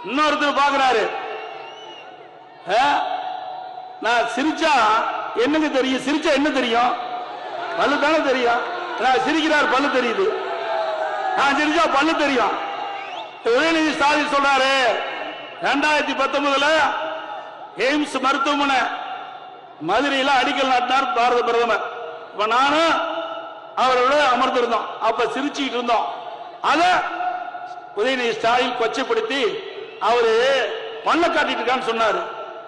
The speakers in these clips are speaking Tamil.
இன்னொருத்தர் பாக்குறாரு, நான் சிரிச்சா என்னங்க தெரியும்? சிரிச்சா என்ன தெரியும்? பல்லு தானே தெரியும். நான் சிரிக்கிறார், பல்லு தெரியுது. நான் சிரிச்சா பல்லு தெரியும். உதயநிதி ஸ்டாலின் சொல்றாரு, 2019 எய்ம்ஸ் மருத்துவமனை மதுரையில் அடிக்கல் நாட்டினார் பாரத பிரதமர். இப்ப நானும் அவரோட அமர்ந்திருந்தோம். அப்ப சிரிச்சுட்டு இருந்தோம். அத உதயநிதி ஸ்டாலின் கொச்சைப்படுத்தி அவரு பல்ல காட்டிட்டு இருக்கான்னு சொன்னாரு.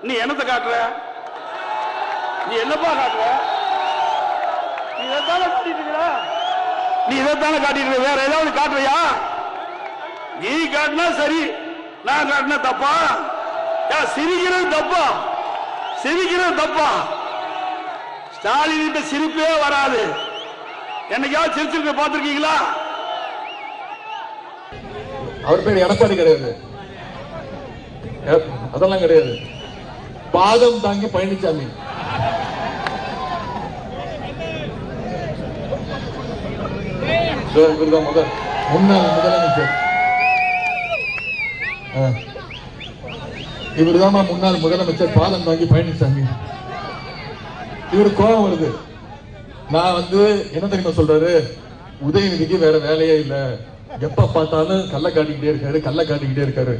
நீ என்னத்தை காட்டுற? நீ என்னப்பா காட்டுற? நீ இதைத்தானே காட்டிட்டு இருக்க. நீ இதைத்தானே காட்டிட்டு இருக்க. வேற ஏதாவது காட்டுறியா? நீ காட்டினா சரி, நான் காட்டினா தப்பா? சிரிக்கிறது தப்பா? சிரிக்கிறது தப்பா? ஸ்டாலின் கிட்ட சிரிப்பே வராது. என்னைக்காவது சிரிச்சிருக்க பார்த்திருக்கீங்களா? அவர் பேர் எடப்பாடி கிடையாது, அதெல்லாம் கிடையாது. பாதம் தாங்கி பழனிசாமி. முன்னாள் முதலமைச்சர் இவருதான் முன்னாள் முதலமைச்சர் பாதம் தாங்கி பழனிசாமி. இவரு கோபம் வருது. நான் என்ன தெரியுமா சொல்றாரு, உதயநிதிக்கு வேற வேலையே இல்ல, எப்ப பார்த்தாலும் கல்ல காட்டிக்கிட்டே இருக்காரு, கல்ல காட்டிக்கிட்டே இருக்காரு.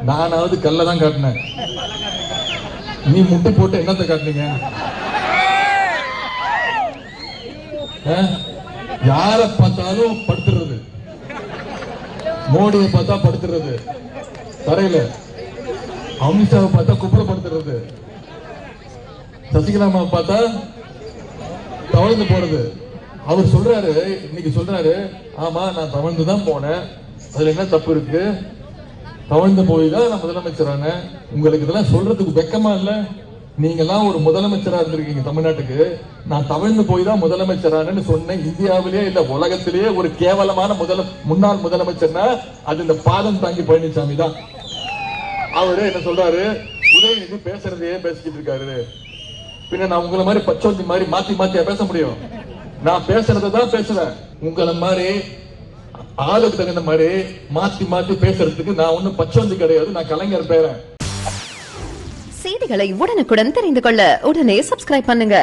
நானாவது கல்ல தான் காட்டினேன், நீ முட்டை போட்டு என்னத்தை காட்டினீங்க? யார பார்த்தாலும் படுத்துறது, மோடியை பார்த்தா படுத்துறது தரையில, அமித்ஷாவை பார்த்தா குப்புறப்படுத்துறது, சசிகலாமாவை பார்த்தா தவழ்ந்து போறது. அவர் சொல்றாரு, இன்னைக்கு சொல்றாரு, ஆமா நான் தவழ்ந்துதான் போனேன், அதுல என்ன தப்பு இருக்கு? தவழ்ந்து போய் தான் நான் முதலமைச்சரான. உங்களுக்கு இதெல்லாம் சொல்றதுக்கு வெக்கமா இல்ல? நீங்க எல்லாம் ஒரு முதலமைச்சரா இருந்திருக்கீங்க தமிழ்நாட்டுக்கு. நான் தவழ்ந்து போய் தான் முதலமைச்சரானு சொன்னேன். இந்தியாவிலேயே இல்ல உலகத்திலேயே ஒரு கேவலமான முன்னாள் முதலமைச்சர்னா அது இந்த பாதம் தாங்கி பழனிசாமி தான். அவரு என்ன சொல்றாரு, உதயநிதி பேசுறதையே பேசிக்கிட்டு இருக்காரு. பின்ன நான் உங்களை மாதிரி பச்சோந்தி மாதிரி மாத்தி மாத்தியா பேச முடியும்? நான் பேசுறதான் பேசுறேன். உங்களை மாதிரி ஆளுக்கு தகுந்த மாதிரி மாத்தி மாத்தி பேசுறதுக்கு நான் ஒன்னும் பச்சோந்தி கிடையாது. நான் கலைஞர் பேரன். செய்திகளை உடனுக்குடன் தெரிந்து கொள்ள உடனே சப்ஸ்கிரைப் பண்ணுங்க.